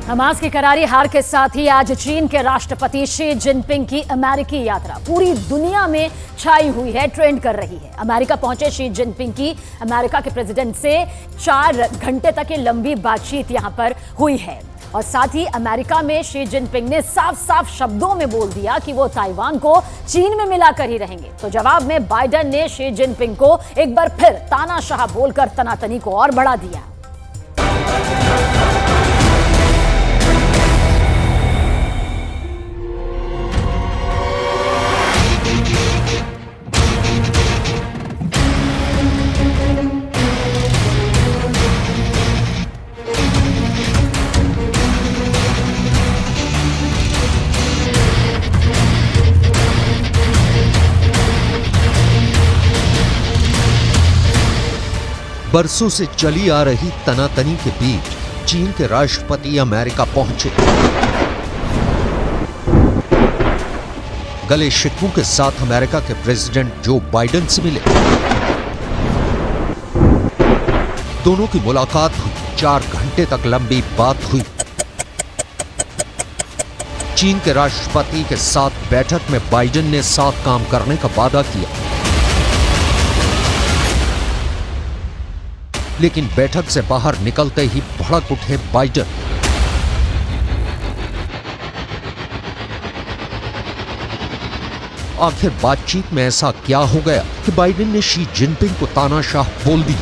Hamas की करारी हार के साथ ही आज चीन के राष्ट्रपति शी जिनपिंग की अमेरिकी यात्रा पूरी दुनिया में छाई हुई है, ट्रेंड कर रही है। अमेरिका पहुंचे शी जिनपिंग की अमेरिका के प्रेसिडेंट से 4 घंटे तक की लंबी बातचीत यहां पर हुई है और साथ ही अमेरिका में शी जिनपिंग ने साफ साफ शब्दों में बोल दिया कि वो ताइवान को चीन में मिलाकर ही रहेंगे। तो जवाब में बाइडेन ने शी जिनपिंग को एक बार फिर तानाशाह बोलकर तनातनी को और बढ़ा दिया। बरसों से चली आ रही तनातनी के बीच चीन के राष्ट्रपति अमेरिका पहुंचे। गले शिकवों के साथ अमेरिका के प्रेसिडेंट जो बाइडेन से मिले। दोनों की मुलाकात हुई, 4 घंटे तक लंबी बात हुई। चीन के राष्ट्रपति के साथ बैठक में बाइडेन ने साथ काम करने का वादा किया, लेकिन बैठक से बाहर निकलते ही भड़क उठे बाइडेन। आखिर बातचीत में ऐसा क्या हो गया कि बाइडेन ने शी जिनपिंग को तानाशाह बोल दी।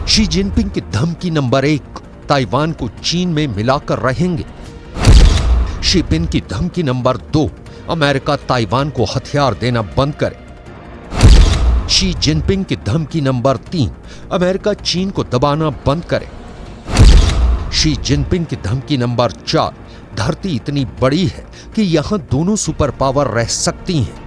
शी जिनपिंग की धमकी नंबर 1, ताइवान को चीन में मिलाकर रहेंगे। शी जिनपिंग की धमकी नंबर 2, अमेरिका ताइवान को हथियार देना बंद करे। शी जिनपिंग की धमकी नंबर 3, अमेरिका चीन को दबाना बंद करे। शी जिनपिंग की धमकी नंबर 4, धरती इतनी बड़ी है कि यहां दोनों सुपर पावर रह सकती हैं।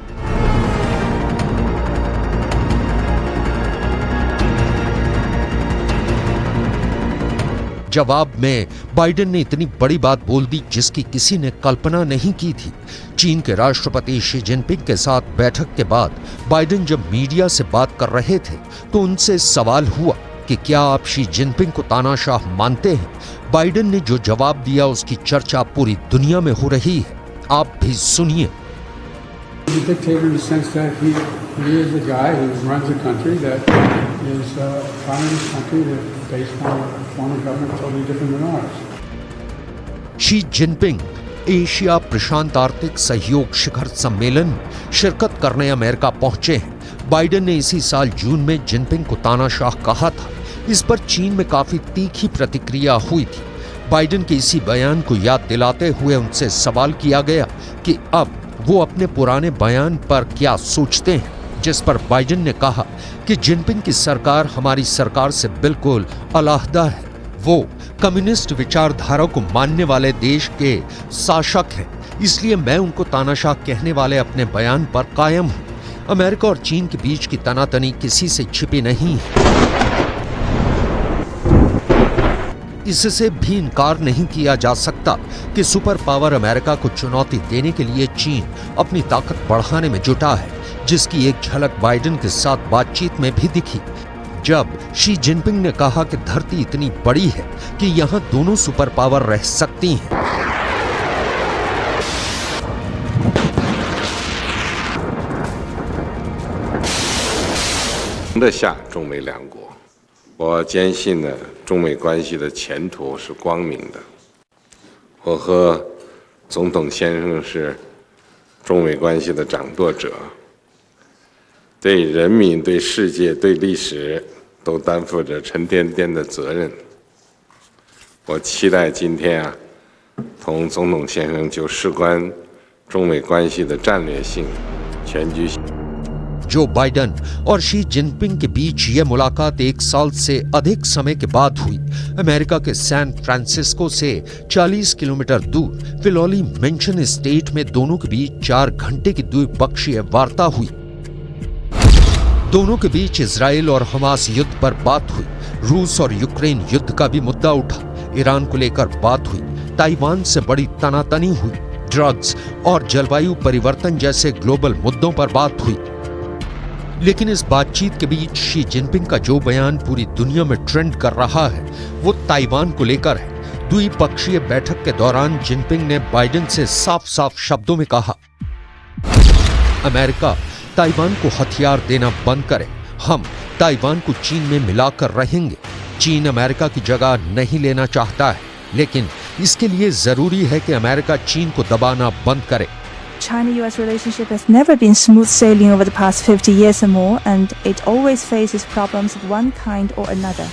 जवाब में बाइडेन ने इतनी बड़ी बात बोल दी जिसकी किसी ने कल्पना नहीं की थी। चीन के राष्ट्रपति शी जिनपिंग के साथ बैठक के बाद बाइडेन जब मीडिया से बात कर रहे थे तो उनसे सवाल हुआ कि क्या आप शी जिनपिंग को तानाशाह मानते हैं। बाइडेन ने जो जवाब दिया उसकी चर्चा पूरी दुनिया में हो रही है, आप भी सुनिए। शी जिनपिंग एशिया प्रशांत आर्थिक सहयोग शिखर सम्मेलन में शिरकत करने अमेरिका पहुंचे हैं। बाइडेन ने इसी साल जून में जिनपिंग को तानाशाह कहा था। इस पर चीन में काफी तीखी प्रतिक्रिया हुई थी। बाइडेन के इसी बयान को याद दिलाते हुए उनसे सवाल किया गया कि अब वो अपने पुराने बयान पर क्या सोचते हैं, जिस पर बाइडेन ने कहा कि जिनपिंग की सरकार हमारी सरकार से बिल्कुल अलहदा है। वो कम्युनिस्ट विचारधारा को मानने वाले देश के शासक हैं, इसलिए मैं उनको तानाशाह कहने वाले अपने बयान पर कायम हूं। अमेरिका और चीन के बीच की तनातनी किसी से छिपी नहीं है। इससे भी इनकार नहीं किया जा सकता कि सुपर पावर अमेरिका को चुनौती देने के लिए चीन अपनी ताकत बढ़ाने में जुटा है, जिसकी एक झलक बाइडेन के साथ बातचीत में भी दिखी, जब शी जिनपिंग ने कहा कि धरती इतनी बड़ी है कि यहां दोनों सुपर पावर रह सकती हैं।中美两国，我坚信呢，中美关系的前途是光明的。我和总统先生是中美关系的掌舵者，对人民、对世界、对历史都担负着沉甸甸的责任。我期待今天啊，同总统先生就事关中美关系的战略性、全局性。जो बाइडेन और शी जिनपिंग के बीच यह मुलाकात 1 साल से अधिक समय के बाद हुई। अमेरिका के सैन फ्रांसिस्को से 40 किलोमीटर दूर फिलौली मेंशन स्टेट में दोनों के बीच 4 घंटे की द्विपक्षीय वार्ता हुई। दोनों के बीच इजराइल और हमास युद्ध पर बात हुई। रूस और यूक्रेन युद्ध का भी मुद्दा उठा। ईरान को लेकर बात हुई। ताइवान से बड़ी तनातनी हुई। ड्रग्स और जलवायु परिवर्तन जैसे ग्लोबल मुद्दों पर बात हुई। लेकिन इस बातचीत के बीच शी जिनपिंग का जो बयान पूरी दुनिया में ट्रेंड कर रहा है वो ताइवान को लेकर है। द्विपक्षीय बैठक के दौरान जिनपिंग ने बाइडेन से साफ साफ शब्दों में कहा, अमेरिका ताइवान को हथियार देना बंद करे, हम ताइवान को चीन में मिलाकर रहेंगे। चीन अमेरिका की जगह नहीं लेना चाहता है, लेकिन इसके लिए जरूरी है कि अमेरिका चीन को दबाना बंद करे। China-US relationship has never been smooth sailing over the past 50 years or more, and it always faces problems of one kind or another.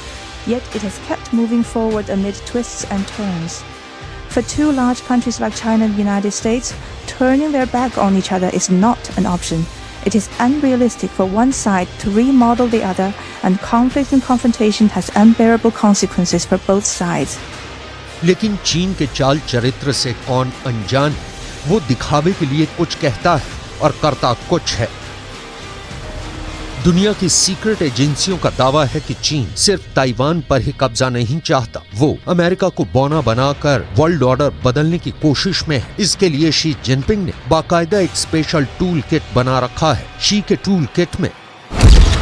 Yet it has kept moving forward amid twists and turns. For two large countries like China and the United States, turning their back on each other is not an option. It is unrealistic for one side to remodel the other, and conflict and confrontation has unbearable consequences for both sides. लेकिन चीन के चाल चरित्र से कौन अनजान है? वो दिखावे के लिए कुछ कहता है और करता कुछ है। दुनिया की सीक्रेट एजेंसियों का दावा है कि चीन सिर्फ ताइवान पर ही कब्जा नहीं चाहता, वो अमेरिका को बौना बनाकर वर्ल्ड ऑर्डर बदलने की कोशिश में है। इसके लिए शी जिनपिंग ने बाकायदा एक स्पेशल टूल किट बना रखा है। शी के टूल किट में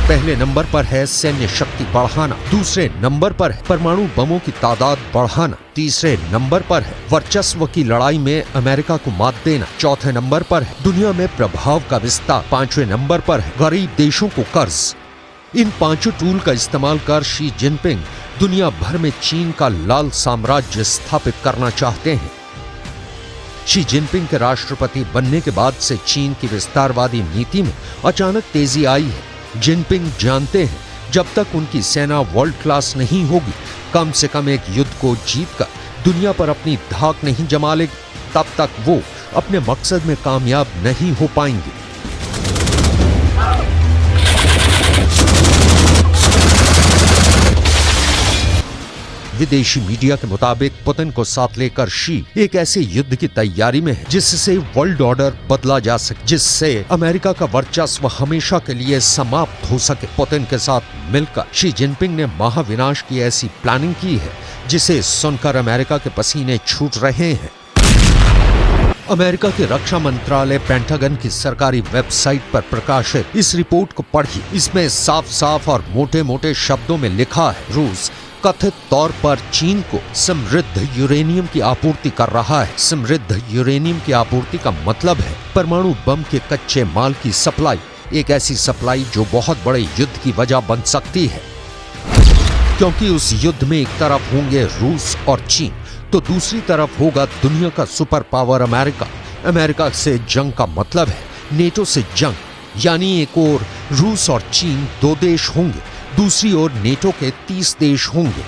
पहले नंबर पर है सैन्य शक्ति बढ़ाना, दूसरे नंबर पर है परमाणु बमों की तादाद बढ़ाना, तीसरे नंबर पर है वर्चस्व की लड़ाई में अमेरिका को मात देना, चौथे नंबर पर है दुनिया में प्रभाव का विस्तार, पांचवें नंबर पर है गरीब देशों को कर्ज। इन पांचों टूल का इस्तेमाल कर शी जिनपिंग दुनिया भर में चीन का लाल साम्राज्य स्थापित करना चाहते हैं। शी जिनपिंग के राष्ट्रपति बनने के बाद से चीन की विस्तारवादी नीति में अचानक तेजी आई है। जिनपिंग जानते हैं जब तक उनकी सेना वर्ल्ड क्लास नहीं होगी, कम से कम एक युद्ध को जीतकर दुनिया पर अपनी धाक नहीं जमा लेगी, तब तक वो अपने मकसद में कामयाब नहीं हो पाएंगे। विदेशी मीडिया के मुताबिक पुतिन को साथ लेकर शी एक ऐसे युद्ध की तैयारी में है जिससे वर्ल्ड ऑर्डर बदला जा सके, जिससे अमेरिका का वर्चस्व हमेशा के लिए समाप्त हो सके। पुतिन के साथ मिलकर शी जिनपिंग ने महाविनाश की ऐसी प्लानिंग की है जिसे सुनकर अमेरिका के पसीने छूट रहे हैं। अमेरिका के रक्षा मंत्रालय पेंटागन की सरकारी वेबसाइट पर प्रकाशित इस रिपोर्ट को पढ़िए। इसमें साफ साफ और मोटे मोटे शब्दों में लिखा है, रूस कथित तौर पर चीन को समृद्ध यूरेनियम की आपूर्ति कर रहा है। समृद्ध यूरेनियम की आपूर्ति का मतलब है परमाणु बम के कच्चे माल की सप्लाई, एक ऐसी सप्लाई जो बहुत बड़े युद्ध की वजह बन सकती है, क्योंकि उस युद्ध में एक तरफ होंगे रूस और चीन तो दूसरी तरफ होगा दुनिया का सुपर पावर अमेरिका। अमेरिका से जंग का मतलब है नेटो से जंग, यानी एक और रूस और चीन दो देश होंगे, दूसरी ओर नेटो के 30 देश होंगे।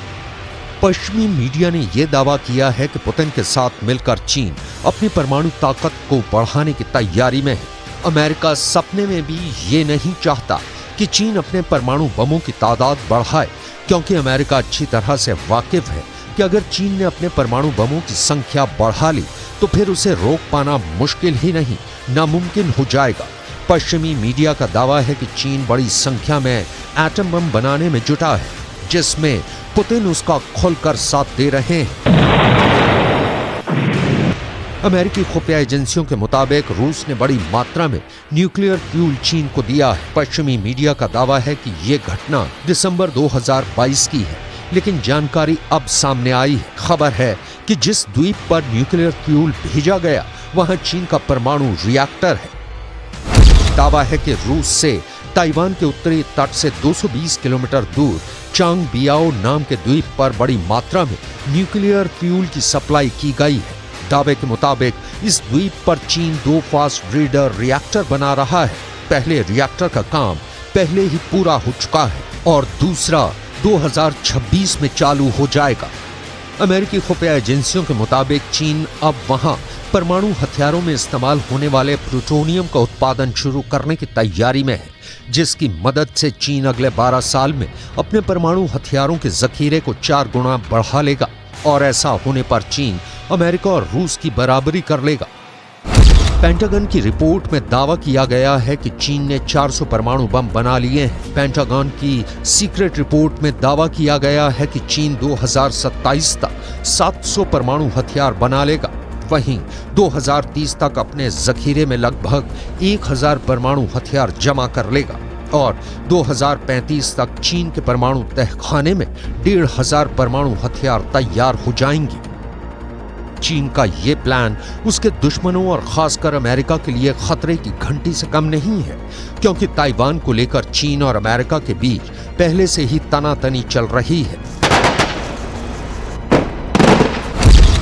पश्चिमी मीडिया ने यह दावा किया है कि पुतिन के साथ मिलकर चीन अपनी परमाणु ताकत को बढ़ाने की तैयारी में है। अमेरिका सपने में भी ये नहीं चाहता कि चीन अपने परमाणु बमों की तादाद बढ़ाए, क्योंकि अमेरिका अच्छी तरह से वाकिफ है कि अगर चीन ने अपने परमाणु बमों की संख्या बढ़ा ली तो फिर उसे रोक पाना मुश्किल ही नहीं, नामुमकिन हो जाएगा। पश्चिमी मीडिया का दावा है कि चीन बड़ी संख्या में एटम बम बनाने में जुटा है, जिसमें पुतिन उसका खुलकर साथ दे रहे हैं। अमेरिकी खुफिया एजेंसियों के मुताबिक रूस ने बड़ी मात्रा में न्यूक्लियर फ्यूल चीन को दिया है। पश्चिमी मीडिया का दावा है कि ये घटना दिसंबर 2022 की है, लेकिन जानकारी अब सामने आई है। खबर है कि जिस द्वीप पर न्यूक्लियर फ्यूल भेजा गया वहां चीन का परमाणु रिएक्टर है। दावा है कि रूस से ताइवान के उत्तरी तट से 220 किलोमीटर दूर चांग बियाओ नाम के द्वीप पर बड़ी मात्रा में न्यूक्लियर फ्यूल की सप्लाई की गई है। दावे के मुताबिक इस द्वीप पर चीन 2 फास्ट ब्रीडर रिएक्टर बना रहा है। पहले रिएक्टर का काम पहले ही पूरा हो चुका है और दूसरा 2026 में चालू हो जाएगा। अमेरिकी खुफिया एजेंसियों के मुताबिक चीन अब वहां परमाणु हथियारों में इस्तेमाल होने वाले प्लूटोनियम का उत्पादन शुरू करने की तैयारी में है, जिसकी मदद से चीन अगले 12 साल में अपने परमाणु हथियारों के जखीरे को 4 गुना बढ़ा लेगा और ऐसा होने पर चीन अमेरिका और रूस की बराबरी कर लेगा। पेंटागन की रिपोर्ट में दावा किया गया है कि चीन ने 400 परमाणु बम बना लिए हैं। पेंटागन की सीक्रेट रिपोर्ट में दावा किया गया है कि चीन 2027 तक 700 परमाणु हथियार बना लेगा। वहीं 2030 तक अपने जखीरे में लगभग 1000 परमाणु हथियार जमा कर लेगा। और 2035 तक चीन के परमाणु तहखाने में 1,500 परमाणु हथियार तैयार हो जाएंगे। चीन का ये प्लान उसके दुश्मनों और खासकर अमेरिका के लिए खतरे की घंटी से कम नहीं है, क्योंकि ताइवान को लेकर चीन और अमेरिका के बीच पहले से ही तनातनी चल रही है।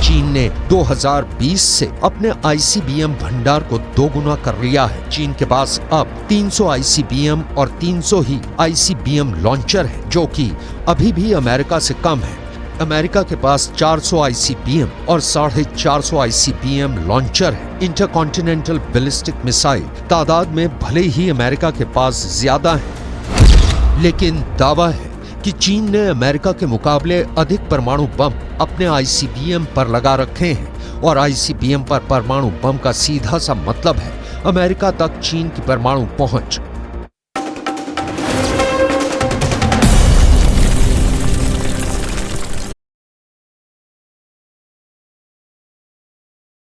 चीन ने 2020 से अपने आईसीबीएम भंडार को दोगुना कर लिया है। चीन के पास अब 300 आईसीबीएम और 300 ही आईसीबीएम लॉन्चर है, जो कि अभी भी अमेरिका से कम है। अमेरिका के पास 400 आईसीबीएम और 450 आईसीबीएम लॉन्चर है। इंटरकॉन्टिनेंटल बैलिस्टिक मिसाइल तादाद में भले ही अमेरिका के पास ज्यादा है, लेकिन दावा है कि चीन ने अमेरिका के मुकाबले अधिक परमाणु बम अपने आईसीबीएम पर लगा रखे हैं, और आईसीबीएम पर परमाणु बम का सीधा सा मतलब है अमेरिका तक चीन की परमाणु पहुंच।